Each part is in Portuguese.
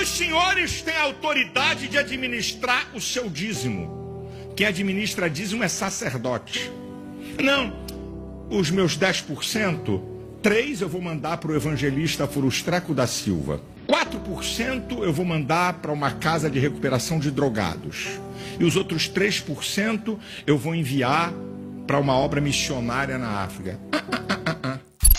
dos senhores tem autoridade de administrar o seu dízimo? Quem administra dízimo é sacerdote. Não, os meus 10%, 3% eu vou mandar para o evangelista Frustreco da Silva. 4% eu vou mandar para uma casa de recuperação de drogados. E os outros 3% eu vou enviar para uma obra missionária na África.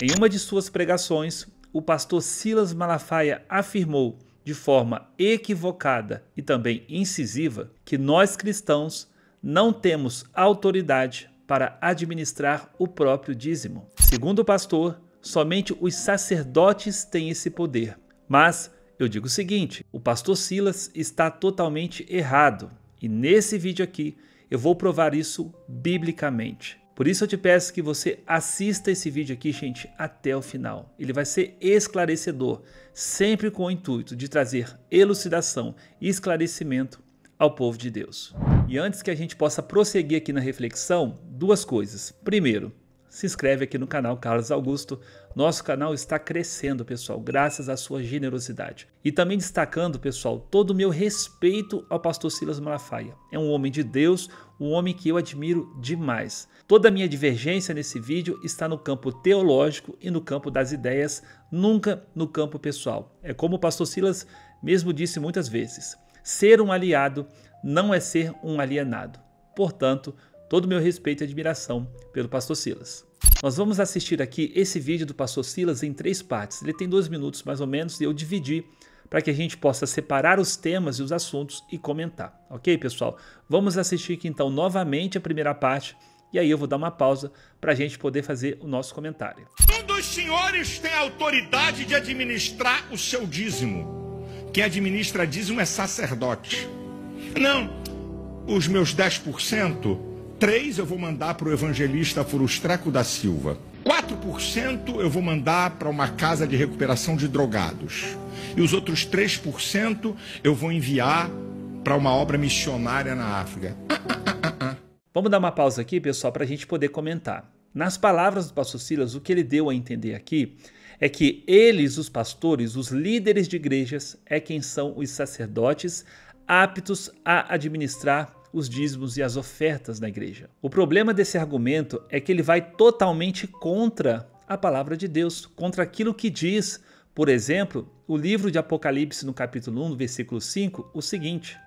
Em uma de suas pregações, o pastor Silas Malafaia afirmou de forma equivocada e também incisiva que nós cristãos não temos autoridade para administrar o próprio dízimo. Segundo o pastor, somente os sacerdotes têm esse poder. Mas eu digo o seguinte, o pastor Silas está totalmente errado. E nesse vídeo aqui eu vou provar isso biblicamente. Por isso eu te peço que você assista esse vídeo aqui, gente, até o final. Ele vai ser esclarecedor, sempre com o intuito de trazer elucidação e esclarecimento ao povo de Deus. E antes que a gente possa prosseguir aqui na reflexão, duas coisas. Primeiro, se inscreve aqui no canal Carlos Augusto. Nosso canal está crescendo, pessoal, graças à sua generosidade. E também destacando, pessoal, todo o meu respeito ao pastor Silas Malafaia. É um homem de Deus, um homem que eu admiro demais. Toda a minha divergência nesse vídeo está no campo teológico e no campo das ideias, nunca no campo pessoal. É como o pastor Silas mesmo disse muitas vezes, ser um aliado não é ser um alienado. Portanto, todo o meu respeito e admiração pelo pastor Silas. Nós vamos assistir aqui esse vídeo do pastor Silas em 3 partes. Ele tem 2 minutos mais ou menos e eu dividi para que a gente possa separar os temas e os assuntos e comentar. Ok, pessoal? Vamos assistir aqui então novamente a primeira parte e aí eu vou dar uma pausa para a gente poder fazer o nosso comentário. Um dos senhores tem autoridade de administrar o seu dízimo. Quem administra dízimo é sacerdote. Não, os meus 10%, 3% eu vou mandar para o evangelista Frustreco da Silva. 4% eu vou mandar para uma casa de recuperação de drogados. E os outros 3% eu vou enviar para uma obra missionária na África. Vamos dar uma pausa aqui, pessoal, para a gente poder comentar. Nas palavras do pastor Silas, o que ele deu a entender aqui é que eles, os pastores, os líderes de igrejas, é quem são os sacerdotes aptos a administrar os dízimos e as ofertas na igreja. O problema desse argumento é que ele vai totalmente contra a palavra de Deus, contra aquilo que diz, por exemplo, o livro de Apocalipse no capítulo 1, no versículo 5, o seguinte: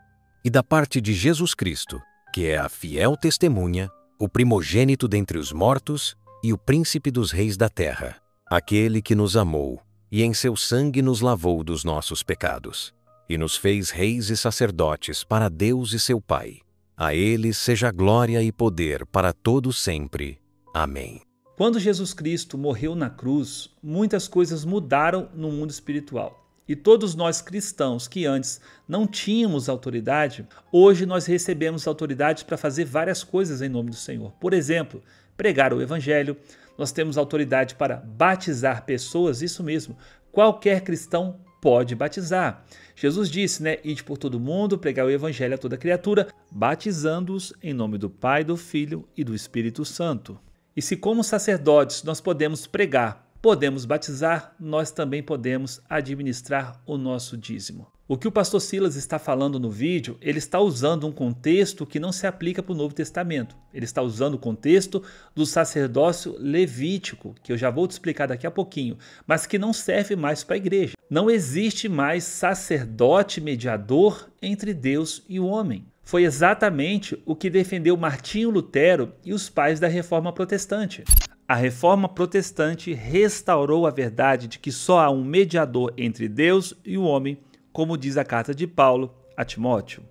E da parte de Jesus Cristo, que é a fiel testemunha, o primogênito dentre os mortos e o príncipe dos reis da terra, aquele que nos amou e em seu sangue nos lavou dos nossos pecados, e nos fez reis e sacerdotes para Deus e seu Pai. A ele seja glória e poder para todos sempre. Amém. Quando Jesus Cristo morreu na cruz, muitas coisas mudaram no mundo espiritual. E todos nós cristãos que antes não tínhamos autoridade, hoje nós recebemos autoridade para fazer várias coisas em nome do Senhor. Por exemplo, pregar o evangelho, nós temos autoridade para batizar pessoas, isso mesmo, qualquer cristão pode batizar. Jesus disse, ide por todo mundo, pregar o evangelho a toda criatura, batizando-os em nome do Pai, do Filho e do Espírito Santo. E se como sacerdotes nós podemos pregar, podemos batizar, nós também podemos administrar o nosso dízimo. O que o pastor Silas está falando no vídeo, ele está usando um contexto que não se aplica para o Novo Testamento. Ele está usando o contexto do sacerdócio levítico, que eu já vou te explicar daqui a pouquinho, mas que não serve mais para a igreja. Não existe mais sacerdote mediador entre Deus e o homem. Foi exatamente o que defendeu Martinho Lutero e os pais da Reforma Protestante. A Reforma Protestante restaurou a verdade de que só há um mediador entre Deus e o homem, como diz a carta de Paulo a Timóteo.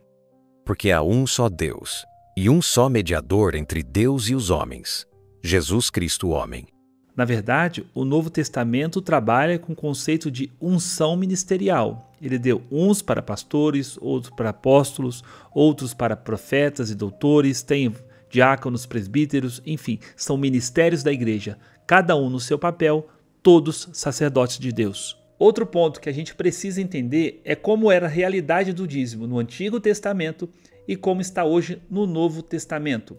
Porque há um só Deus, e um só mediador entre Deus e os homens, Jesus Cristo homem. Na verdade, o Novo Testamento trabalha com o conceito de unção ministerial. Ele deu uns para pastores, outros para apóstolos, outros para profetas e doutores, tem diáconos, presbíteros, enfim, são ministérios da igreja, cada um no seu papel, todos sacerdotes de Deus. Outro ponto que a gente precisa entender é como era a realidade do dízimo no Antigo Testamento e como está hoje no Novo Testamento.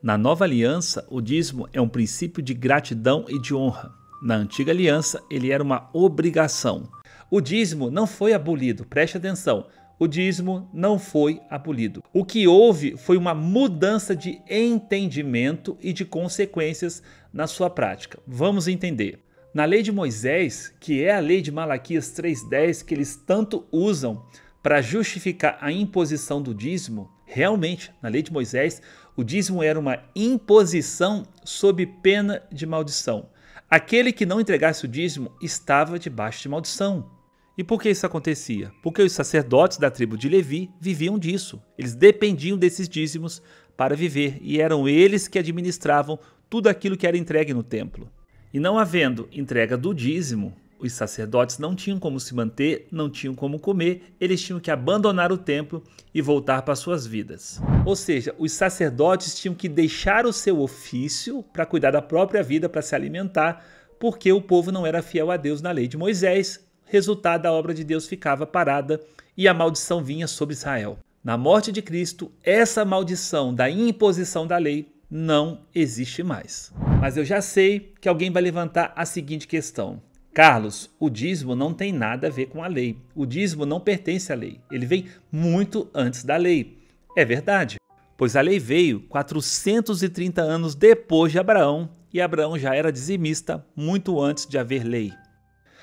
Na Nova Aliança, o dízimo é um princípio de gratidão e de honra. Na Antiga Aliança, ele era uma obrigação. O dízimo não foi abolido, preste atenção. O dízimo não foi abolido. O que houve foi uma mudança de entendimento e de consequências na sua prática. Vamos entender. Na lei de Moisés, que é a lei de Malaquias 3:10, que eles tanto usam para justificar a imposição do dízimo, realmente, na lei de Moisés, o dízimo era uma imposição sob pena de maldição. Aquele que não entregasse o dízimo estava debaixo de maldição. E por que isso acontecia? Porque os sacerdotes da tribo de Levi viviam disso. Eles dependiam desses dízimos para viver e eram eles que administravam tudo aquilo que era entregue no templo. E não havendo entrega do dízimo, os sacerdotes não tinham como se manter, não tinham como comer, eles tinham que abandonar o templo e voltar para suas vidas. Ou seja, os sacerdotes tinham que deixar o seu ofício para cuidar da própria vida, para se alimentar, porque o povo não era fiel a Deus na lei de Moisés. Resultado, a obra de Deus ficava parada e a maldição vinha sobre Israel. Na morte de Cristo, essa maldição da imposição da lei não existe mais. Mas eu já sei que alguém vai levantar a seguinte questão. Carlos, o dízimo não tem nada a ver com a lei. O dízimo não pertence à lei. Ele vem muito antes da lei. É verdade, pois a lei veio 430 anos depois de Abraão e Abraão já era dizimista muito antes de haver lei.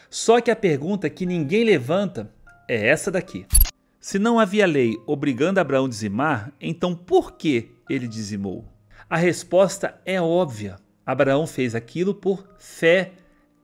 Só que a pergunta que ninguém levanta é essa daqui. Se não havia lei obrigando Abraão a dizimar, então por que ele dizimou? A resposta é óbvia. Abraão fez aquilo por fé,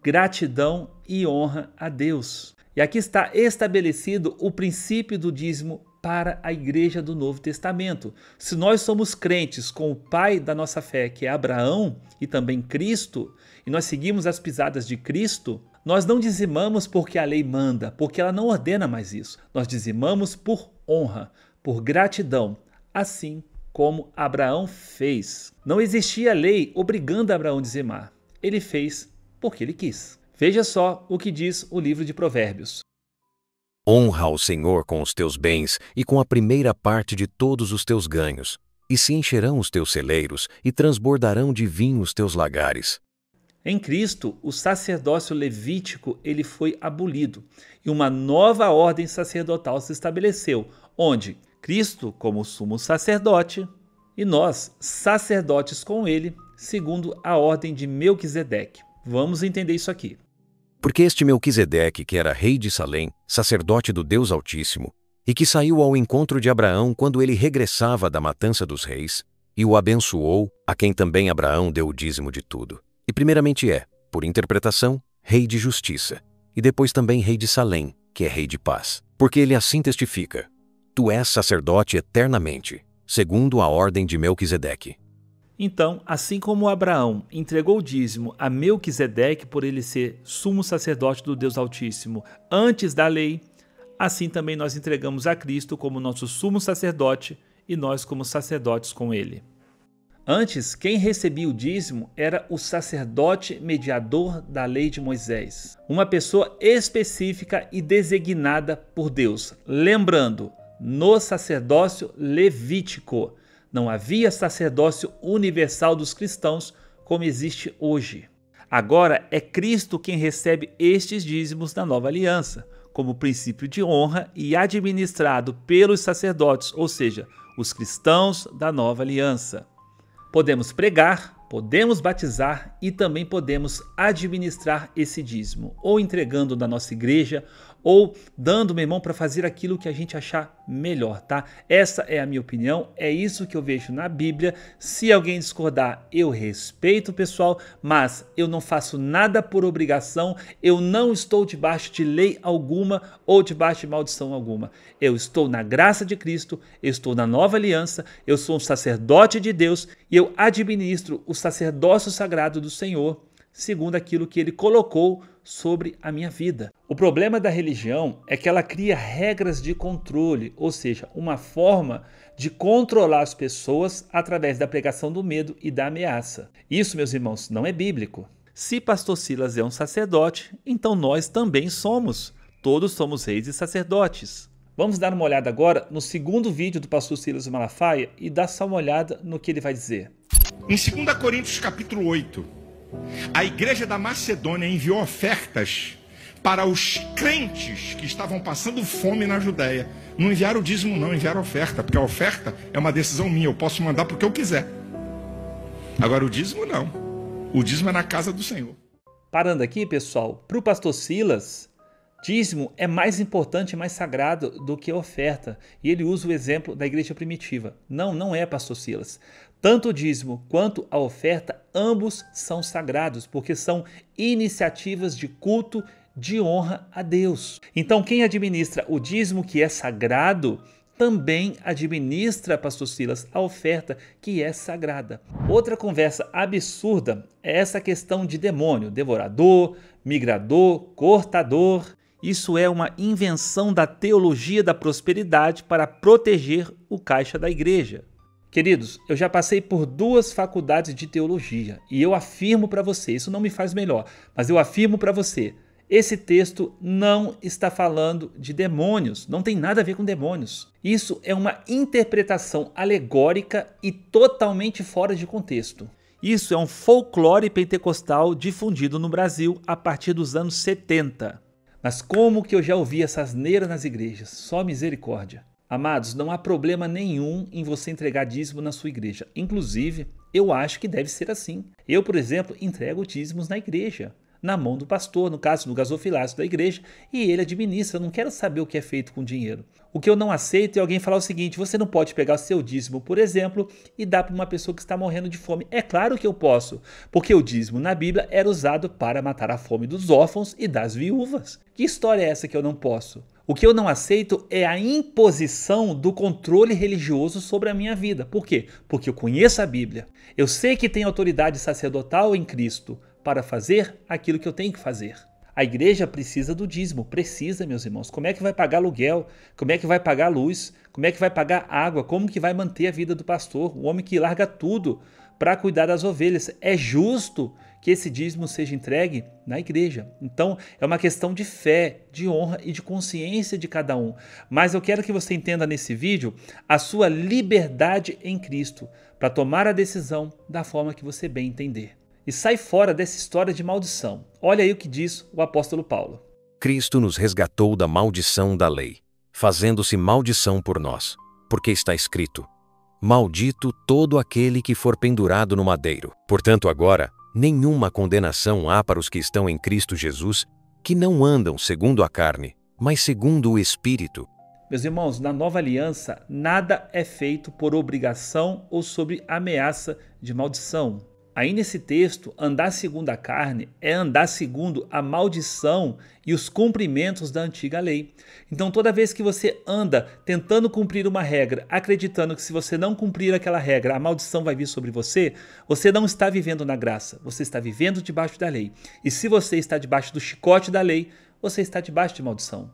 gratidão e honra a Deus. E aqui está estabelecido o princípio do dízimo para a igreja do Novo Testamento. Se nós somos crentes com o pai da nossa fé, que é Abraão, e também Cristo, e nós seguimos as pisadas de Cristo, nós não dizimamos porque a lei manda, porque ela não ordena mais isso. Nós dizimamos por honra, por gratidão, assim como Abraão fez. Não existia lei obrigando Abraão a dizimar. Ele fez porque ele quis. Veja só o que diz o livro de Provérbios. Honra ao Senhor com os teus bens e com a primeira parte de todos os teus ganhos, e se encherão os teus celeiros e transbordarão de vinho os teus lagares. Em Cristo, o sacerdócio levítico ele foi abolido e uma nova ordem sacerdotal se estabeleceu, onde Cristo, como sumo sacerdote, e nós, sacerdotes com ele, segundo a ordem de Melquisedeque. Vamos entender isso aqui. Porque este Melquisedeque, que era rei de Salém, sacerdote do Deus Altíssimo, e que saiu ao encontro de Abraão quando ele regressava da matança dos reis, e o abençoou, a quem também Abraão deu o dízimo de tudo. E primeiramente é, por interpretação, rei de justiça, e depois também rei de Salém, que é rei de paz. Porque ele assim testifica: Tu és sacerdote eternamente, segundo a ordem de Melquisedeque. Então, assim como Abraão entregou o dízimo a Melquisedeque por ele ser sumo sacerdote do Deus Altíssimo antes da lei, assim também nós entregamos a Cristo como nosso sumo sacerdote e nós como sacerdotes com ele. Antes, quem recebia o dízimo era o sacerdote mediador da lei de Moisés, uma pessoa específica e designada por Deus. Lembrando, no sacerdócio levítico, não havia sacerdócio universal dos cristãos como existe hoje. Agora é Cristo quem recebe estes dízimos da nova aliança, como princípio de honra e administrado pelos sacerdotes, ou seja, os cristãos da nova aliança. Podemos pregar, podemos batizar e também podemos administrar esse dízimo, ou entregando na nossa igreja, ou dando, meu irmão, para fazer aquilo que a gente achar melhor, tá? Essa é a minha opinião, é isso que eu vejo na Bíblia. Se alguém discordar, eu respeito, pessoal, mas eu não faço nada por obrigação, eu não estou debaixo de lei alguma ou debaixo de maldição alguma. Eu estou na graça de Cristo, eu estou na nova aliança, eu sou um sacerdote de Deus e eu administro o sacerdócio sagrado do Senhor, segundo aquilo que ele colocou sobre a minha vida. O problema da religião é que ela cria regras de controle, ou seja, uma forma de controlar as pessoas através da pregação do medo e da ameaça. Isso, meus irmãos, não é bíblico. Se pastor Silas é um sacerdote, então nós também somos. Todos somos reis e sacerdotes. Vamos dar uma olhada agora no segundo vídeo do pastor Silas Malafaia e dar só uma olhada no que ele vai dizer. Em 2 Coríntios capítulo 8, a igreja da Macedônia enviou ofertas para os crentes que estavam passando fome na Judéia. Não enviaram o dízimo, não, enviaram a oferta, porque a oferta é uma decisão minha, eu posso mandar porque eu quiser. Agora o dízimo não. O dízimo é na casa do Senhor. Parando aqui, pessoal, para o pastor Silas, dízimo é mais importante e mais sagrado do que a oferta. E ele usa o exemplo da igreja primitiva. Não, não é, pastor Silas. Tanto o dízimo quanto a oferta, ambos são sagrados, porque são iniciativas de culto, de honra a Deus. Então, quem administra o dízimo, que é sagrado, também administra, pastor Silas, a oferta, que é sagrada. Outra conversa absurda é essa questão de demônio, devorador, migrador, cortador. Isso é uma invenção da teologia da prosperidade para proteger o caixa da igreja. Queridos, eu já passei por 2 faculdades de teologia e eu afirmo para você, isso não me faz melhor, mas eu afirmo para você, esse texto não está falando de demônios, não tem nada a ver com demônios. Isso é uma interpretação alegórica e totalmente fora de contexto. Isso é um folclore pentecostal difundido no Brasil a partir dos anos 70. Mas como que eu já ouvi essa asneira nas igrejas? Só misericórdia. Amados, não há problema nenhum em você entregar dízimo na sua igreja. Inclusive, eu acho que deve ser assim. Eu, por exemplo, entrego dízimos na igreja, na mão do pastor, no caso do gasofilácio da igreja, e ele administra. Eu não quero saber o que é feito com dinheiro. O que eu não aceito é alguém falar o seguinte: você não pode pegar o seu dízimo, por exemplo, e dar para uma pessoa que está morrendo de fome. É claro que eu posso, porque o dízimo na Bíblia era usado para matar a fome dos órfãos e das viúvas. Que história é essa que eu não posso? O que eu não aceito é a imposição do controle religioso sobre a minha vida. Por quê? Porque eu conheço a Bíblia. Eu sei que tenho autoridade sacerdotal em Cristo para fazer aquilo que eu tenho que fazer. A igreja precisa do dízimo, precisa, meus irmãos. Como é que vai pagar aluguel? Como é que vai pagar luz? Como é que vai pagar água? Como que vai manter a vida do pastor? O homem que larga tudo para cuidar das ovelhas. É justo que esse dízimo seja entregue na igreja. Então, é uma questão de fé, de honra e de consciência de cada um. Mas eu quero que você entenda nesse vídeo a sua liberdade em Cristo para tomar a decisão da forma que você bem entender. E sai fora dessa história de maldição. Olha aí o que diz o apóstolo Paulo. Cristo nos resgatou da maldição da lei, fazendo-se maldição por nós, porque está escrito: maldito todo aquele que for pendurado no madeiro. Portanto, agora, nenhuma condenação há para os que estão em Cristo Jesus, que não andam segundo a carne, mas segundo o Espírito. Meus irmãos, na nova aliança, nada é feito por obrigação ou sob ameaça de maldição. Aí nesse texto, andar segundo a carne é andar segundo a maldição e os cumprimentos da antiga lei. Então toda vez que você anda tentando cumprir uma regra, acreditando que se você não cumprir aquela regra, a maldição vai vir sobre você, você não está vivendo na graça, você está vivendo debaixo da lei. E se você está debaixo do chicote da lei, você está debaixo de maldição.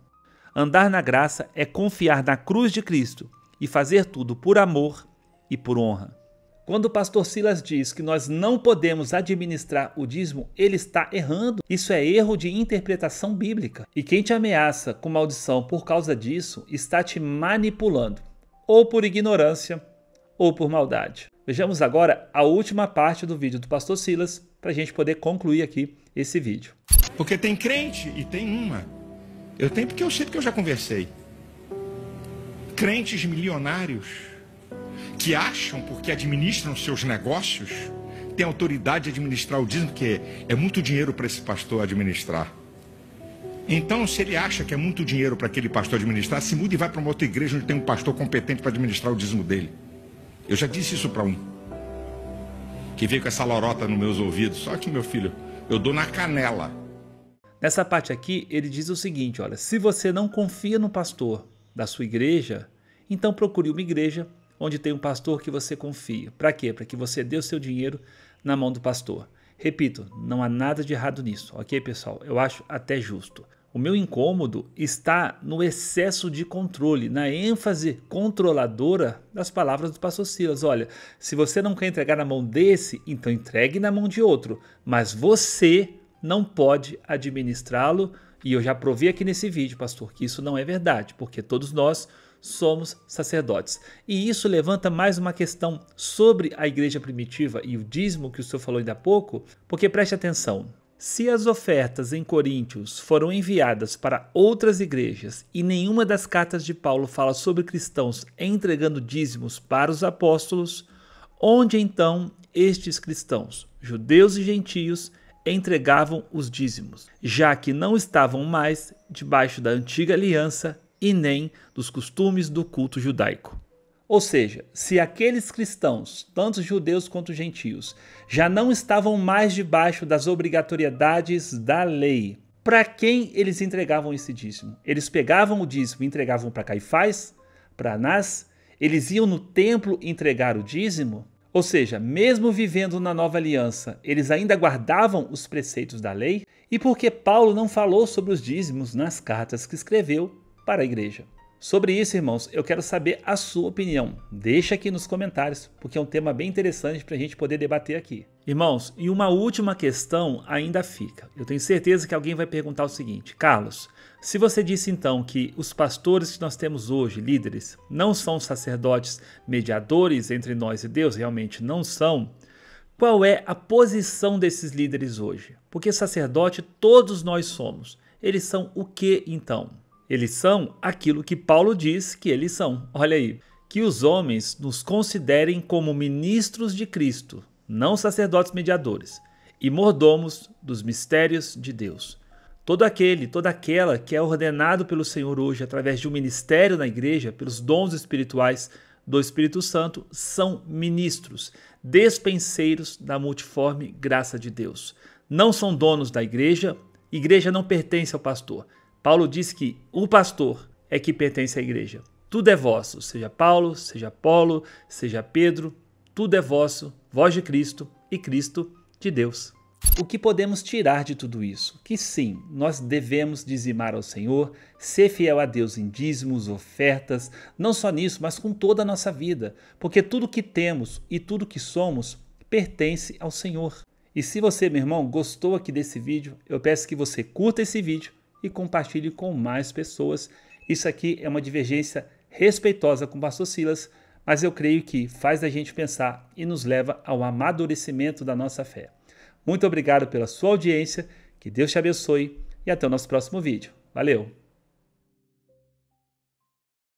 Andar na graça é confiar na cruz de Cristo e fazer tudo por amor e por honra. Quando o pastor Silas diz que nós não podemos administrar o dízimo, ele está errando. Isso é erro de interpretação bíblica. E quem te ameaça com maldição por causa disso está te manipulando, ou por ignorância, ou por maldade. Vejamos agora a última parte do vídeo do pastor Silas, para a gente poder concluir aqui esse vídeo. Porque tem crente e tem uma. Eu tenho porque eu sei, porque eu já conversei. Crentes milionários que acham, porque administram seus negócios, têm autoridade de administrar o dízimo, porque é muito dinheiro para esse pastor administrar. Então, se ele acha que é muito dinheiro para aquele pastor administrar, se muda e vai para uma outra igreja onde tem um pastor competente para administrar o dízimo dele. Eu já disse isso para um que veio com essa lorota nos meus ouvidos. Só que, meu filho, eu dou na canela. Nessa parte aqui, ele diz o seguinte: olha, se você não confia no pastor da sua igreja, então procure uma igreja onde tem um pastor que você confia. Para quê? Para que você dê o seu dinheiro na mão do pastor. Repito, não há nada de errado nisso, ok, pessoal? Eu acho até justo. O meu incômodo está no excesso de controle, na ênfase controladora das palavras do pastor Silas. Olha, se você não quer entregar na mão desse, então entregue na mão de outro, mas você não pode administrá-lo. E eu já provei aqui nesse vídeo, pastor, que isso não é verdade, porque todos nós somos sacerdotes. E isso levanta mais uma questão sobre a igreja primitiva e o dízimo que o senhor falou ainda há pouco, porque preste atenção, Se as ofertas em Coríntios foram enviadas para outras igrejas e nenhuma das cartas de Paulo fala sobre cristãos entregando dízimos para os apóstolos, onde então estes cristãos, judeus e gentios, entregavam os dízimos, já que não estavam mais debaixo da antiga aliança e nem dos costumes do culto judaico? Ou seja, se aqueles cristãos, tanto judeus quanto gentios, já não estavam mais debaixo das obrigatoriedades da lei, para quem eles entregavam esse dízimo? Eles pegavam o dízimo e entregavam para Caifás? Para Anás? Eles iam no templo entregar o dízimo? Ou seja, mesmo vivendo na nova aliança, eles ainda guardavam os preceitos da lei? E por que Paulo não falou sobre os dízimos nas cartas que escreveu para a igreja? Sobre isso, irmãos, eu quero saber a sua opinião. Deixa aqui nos comentários, porque é um tema bem interessante para a gente poder debater aqui. Irmãos, e uma última questão ainda fica. Eu tenho certeza que alguém vai perguntar o seguinte: Carlos, se você disse então que os pastores que nós temos hoje, líderes, não são sacerdotes mediadores entre nós e Deus, realmente não são, qual é a posição desses líderes hoje? Porque sacerdote todos nós somos. Eles são o que então? Eles são aquilo que Paulo diz que eles são. Olha aí, que os homens nos considerem como ministros de Cristo, não sacerdotes mediadores, e mordomos dos mistérios de Deus. Todo aquele, toda aquela que é ordenado pelo Senhor hoje através de um ministério na igreja, pelos dons espirituais do Espírito Santo, são ministros, despenseiros da multiforme graça de Deus. Não são donos da igreja não pertence ao pastor. Paulo diz que o pastor é que pertence à igreja. Tudo é vosso, seja Paulo, seja Apolo, seja Pedro, tudo é vosso, voz de Cristo e Cristo de Deus. O que podemos tirar de tudo isso? Que sim, nós devemos dizimar ao Senhor, ser fiel a Deus em dízimos, ofertas, não só nisso, mas com toda a nossa vida, porque tudo que temos e tudo que somos pertence ao Senhor. E se você, meu irmão, gostou aqui desse vídeo, eu peço que você curta esse vídeo e compartilhe com mais pessoas. Isso aqui é uma divergência respeitosa com o pastor Silas, mas eu creio que faz a gente pensar e nos leva ao amadurecimento da nossa fé. Muito obrigado pela sua audiência, que Deus te abençoe e até o nosso próximo vídeo. Valeu!